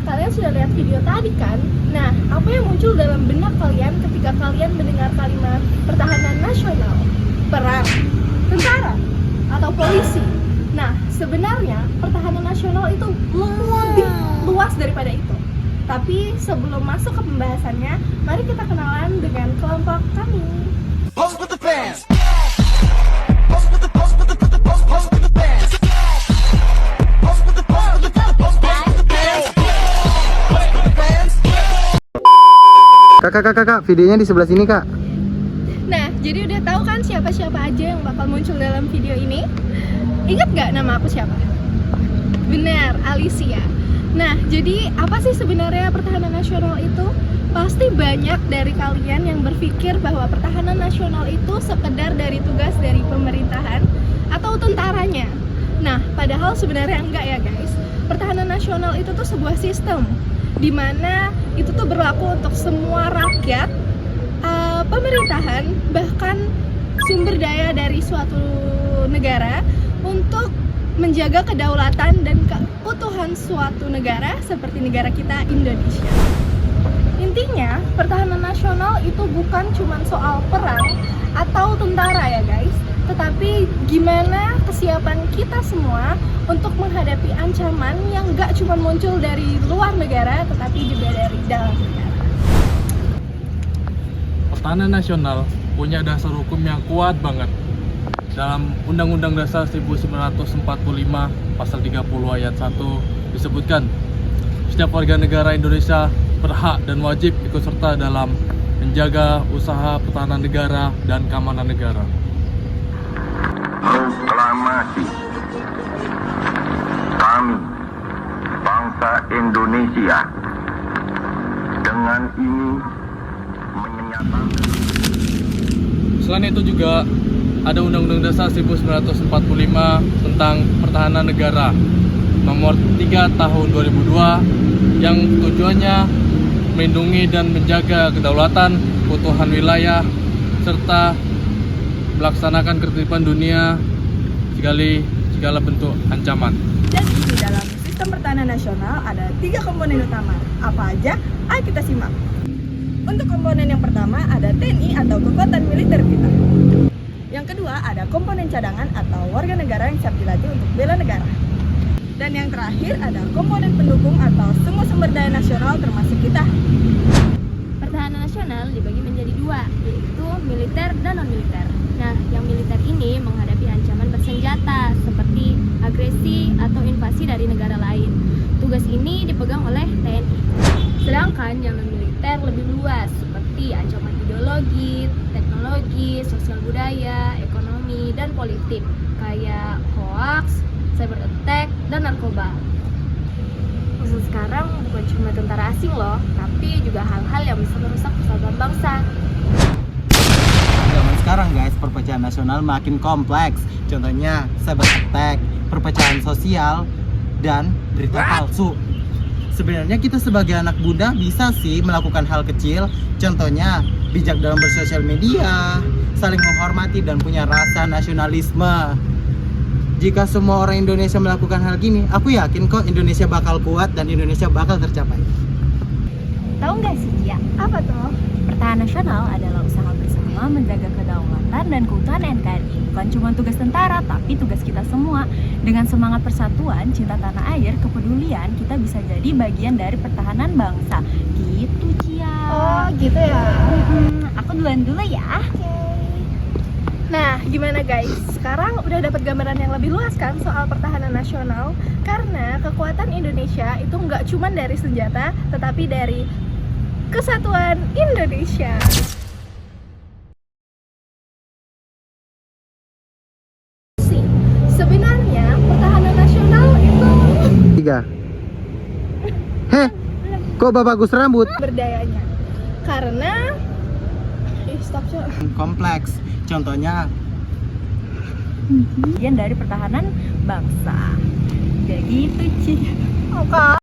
kalian sudah lihat video tadi kan? Nah, apa yang muncul dalam benak kalian ketika kalian mendengar kalimat pertahanan nasional, perang, tentara, atau polisi? Nah, sebenarnya pertahanan nasional itu lebih luas daripada itu. Tapi sebelum masuk ke pembahasannya, mari kita kenalan dengan kelompok kami. Pose with the fans. Kak, videonya di sebelah sini, Kak. Nah, jadi udah tahu kan siapa-siapa aja yang bakal muncul dalam video ini? Ingat nggak nama aku siapa? Benar, Alicia. Nah, jadi apa sih sebenarnya pertahanan nasional itu? Pasti banyak dari kalian yang berpikir bahwa pertahanan nasional itu sekedar dari tugas dari pemerintahan atau tentaranya. Nah, padahal sebenarnya enggak ya guys. Pertahanan nasional itu tuh sebuah sistem di mana itu tuh berlaku untuk semua rakyat, pemerintahan, bahkan sumber daya dari suatu negara untuk menjaga kedaulatan dan keutuhan suatu negara seperti negara kita Indonesia. Intinya, pertahanan nasional itu bukan cuma soal perang atau tentara ya guys, tetapi gimana kesiapan kita semua untuk menghadapi ancaman yang gak cuma muncul dari luar negara, tetapi juga dari dalam negara. Pertahanan nasional punya dasar hukum yang kuat banget. Dalam Undang-Undang Dasar 1945 Pasal 30 Ayat 1 disebutkan, setiap warga negara Indonesia berhak dan wajib ikut serta dalam menjaga usaha pertahanan negara dan keamanan negara. Proklamasi kami, bangsa Indonesia, dengan ini menyatakan. Selain itu juga ada Undang-Undang Dasar 1945 tentang Pertahanan Negara Nomor 3 Tahun 2002 yang tujuannya melindungi dan menjaga kedaulatan, keutuhan wilayah, serta melaksanakan ketertiban dunia segala bentuk ancaman. Dan di dalam sistem pertahanan nasional ada 3 komponen utama. Apa aja? Ayo kita simak. Untuk komponen yang pertama ada TNI atau kekuatan militer kita. Yang kedua ada komponen cadangan atau warga negara yang siap dilatih untuk bela negara. Dan yang terakhir ada komponen pendukung atau semua sumber daya nasional termasuk kita. Pertahanan nasional dibagi menjadi 2, yaitu militer dan non-militer. Nah, yang militer ini menghadapi ancaman bersenjata seperti agresi atau invasi dari negara lain. Tugas ini dipegang oleh TNI. Sedangkan yang non-militer lebih luas seperti ancaman ideologi, teknologi, sosial budaya, ekonomi, dan politik kayak hoax, cyber attack, dan narkoba. Musuh sekarang bukan cuma tentara asing loh, tapi juga hal-hal yang bisa merusak persatuan bangsa. Zaman sekarang guys, perpecahan nasional makin kompleks. Contohnya cyber attack, perpecahan sosial, dan berita palsu. Sebenarnya kita sebagai anak muda bisa sih melakukan hal kecil. Contohnya bijak dalam bersosial media, saling menghormati, dan punya rasa nasionalisme. Jika semua orang Indonesia melakukan hal gini, aku yakin kok Indonesia bakal kuat dan Indonesia bakal tercapai. Tahu nggak sih, Cia? Apa tuh? Pertahanan nasional adalah usaha bersama menjaga kedaulatan dan keutuhan NKRI. Bukan cuma tugas tentara, tapi tugas kita semua. Dengan semangat persatuan, cinta tanah air, kepedulian, kita bisa jadi bagian dari pertahanan bangsa. Gitu, Cia. Oh, gitu ya. Aku duluan dulu ya. Nah, gimana guys? Sekarang udah dapat gambaran yang lebih luas kan soal pertahanan nasional? Karena kekuatan Indonesia itu nggak cuma dari senjata, tetapi dari kesatuan Indonesia. Sebenarnya pertahanan nasional itu 3. Heh, kok Bapak Gus rambut? berdayanya. Karena stop. Kompleks. Contohnya Bagian dari pertahanan bangsa. Kayak gitu, Cia. Oke.